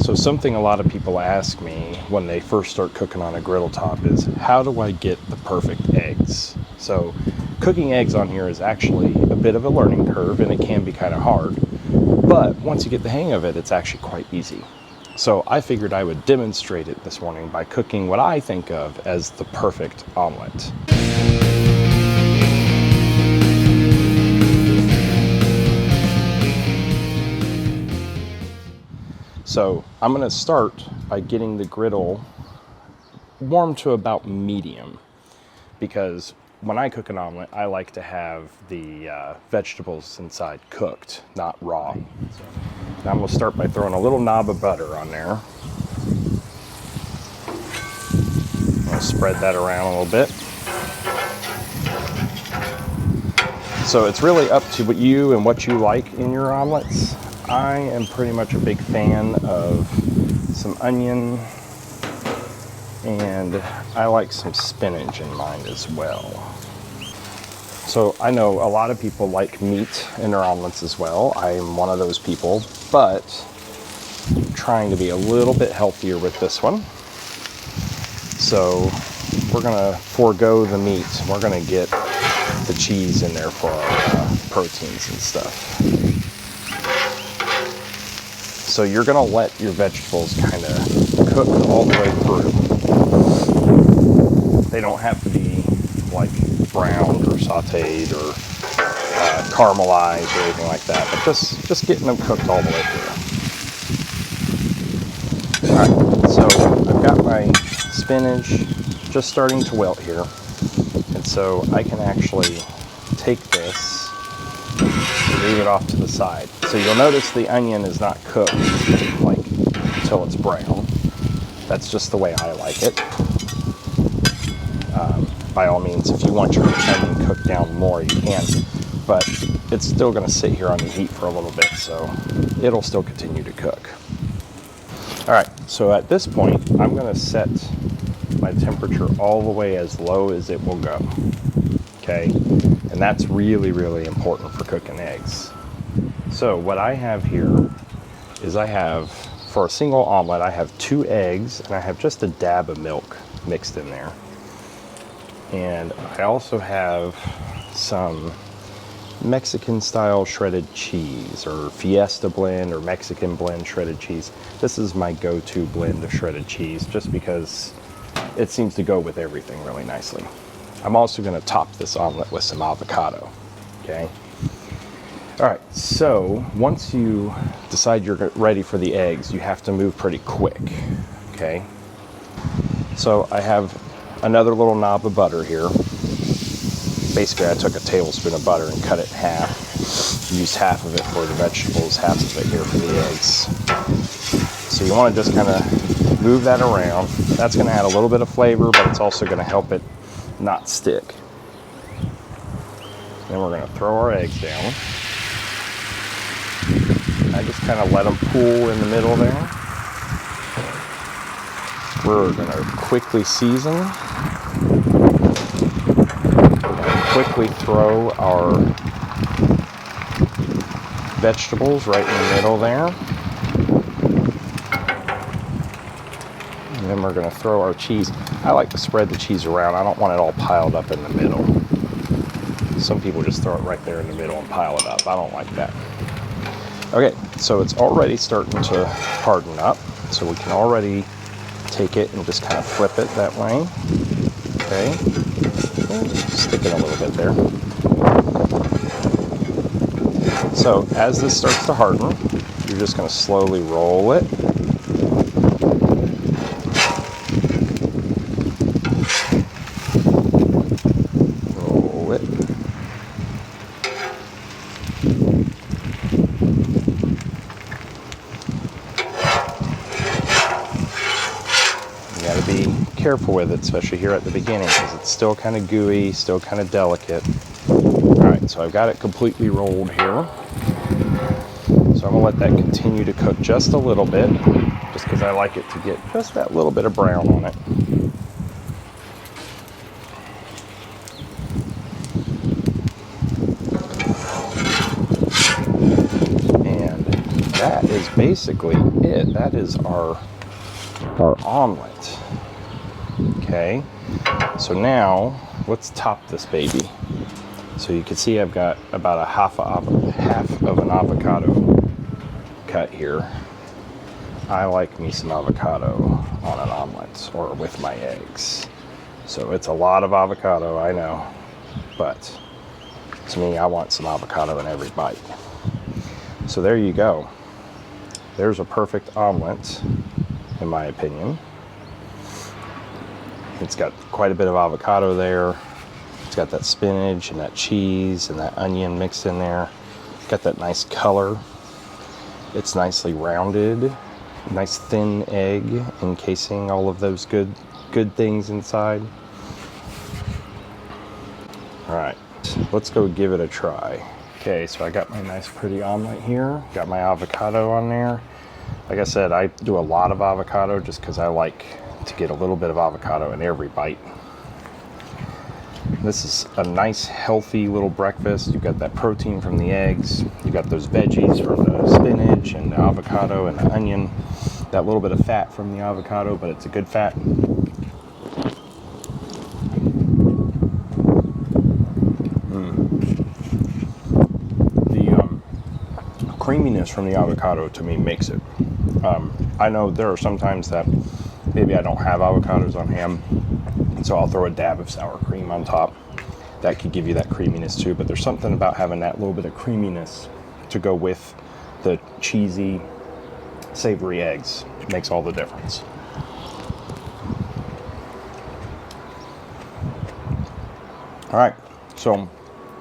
So something a lot of people ask me when they first start cooking on a griddle top is, how do I get the perfect eggs? So cooking eggs on here is actually a bit of a learning curve, and it can be kind of hard. But once you get the hang of it, it's actually quite easy. So I figured I would demonstrate it this morning by cooking what I think of as the perfect omelet. So I'm going to start by getting the griddle warm to about medium, because when I cook an omelet, I like to have the vegetables inside cooked, not raw. Now I'm going to start by throwing a little knob of butter on there. I'll spread that around a little bit. So it's really up to what you like in your omelets. I am pretty much a big fan of some onion, and I like some spinach in mine as well. So I know a lot of people like meat in their omelets as well. I am one of those people, but I'm trying to be a little bit healthier with this one. So we're gonna forego the meat. We're gonna get the cheese in there for our proteins and stuff. So you're gonna let your vegetables kind of cook all the way through. They don't have to be like browned or sauteed or caramelized or anything like that, but just getting them cooked all the way through. All right, so I've got my spinach just starting to wilt here, and so I can actually take this and leave it off to the side. So you'll notice the onion is not cooked like until it's brown. That's just the way I like it. By all means, if you want your onion cooked down more, you can, but it's still going to sit here on the heat for a little bit, so it'll still continue to cook. All right, so at this point, I'm going to set my temperature all the way as low as it will go, okay? And that's really, really important for cooking eggs. So what I have here is for a single omelet, I have 2 eggs, and I have just a dab of milk mixed in there. And I also have some Mexican style shredded cheese, or Fiesta blend or Mexican blend shredded cheese. This is my go-to blend of shredded cheese just because it seems to go with everything really nicely. I'm also going to top this omelet with some avocado, okay? All right, so once you decide you're ready for the eggs, you have to move pretty quick, okay? So I have another little knob of butter here. Basically, I took a tablespoon of butter and cut it in half. Used half of it for the vegetables, half of it here for the eggs. So you want to just kind of move that around. That's going to add a little bit of flavor, but it's also going to help it not stick. Then we're going to throw our eggs down. I just kind of let them pool in the middle there. We're going to quickly season. Quickly throw our vegetables right in the middle there. And then we're going to throw our cheese. I like to spread the cheese around. I don't want it all piled up in the middle. Some people just throw it right there in the middle and pile it up. I don't like that. Okay, so it's already starting to harden up. So we can already take it and just kind of flip it that way. Okay. Stick it a little bit there. So as this starts to harden, you're just going to slowly roll it. Roll it. You got to be careful with it, especially here at the beginning, because it's still kind of gooey, still kind of delicate. All right, so I've got it completely rolled here. So I'm gonna let that continue to cook just a little bit, just because I like it to get just that little bit of brown on it. And that is basically it. That is our omelet. Okay, so now let's top this baby. So you can see I've got about a half of an avocado cut here. I like me some avocado on an omelet or with my eggs. So it's a lot of avocado, I know, but to me, I want some avocado in every bite. So there you go. There's a perfect omelet, in my opinion. It's got quite a bit of avocado there. It's got that spinach and that cheese and that onion mixed in there. Got that nice color. It's nicely rounded. Nice thin egg encasing all of those good things inside. All right, let's go give it a try. Okay, so I got my nice pretty omelet here. Got my avocado on there. Like I said, I do a lot of avocado just because I like to get a little bit of avocado in every bite. This is a nice healthy little breakfast. You've got that protein from the eggs. You've got those veggies from the spinach and the avocado and the onion. That little bit of fat from the avocado, but it's a good fat. The creaminess from the avocado to me makes it. I know there are some times that maybe I don't have avocados on hand, and so I'll throw a dab of sour cream on top. That could give you that creaminess too, but there's something about having that little bit of creaminess to go with the cheesy, savory eggs. It makes all the difference. All right, so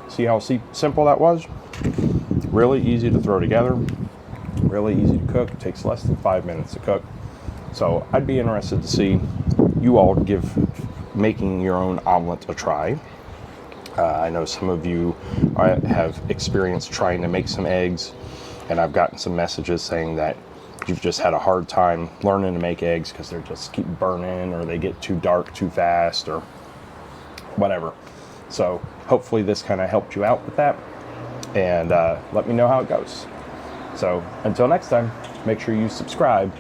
see how simple that was? Really easy to throw together, really easy to cook. It takes less than 5 minutes to cook. So I'd be interested to see you all give making your own omelet a try. I know some of you have experience trying to make some eggs, and I've gotten some messages saying that you've just had a hard time learning to make eggs because they just keep burning or they get too dark too fast or whatever. So hopefully this kind of helped you out with that, and let me know how it goes. So until next time, make sure you subscribe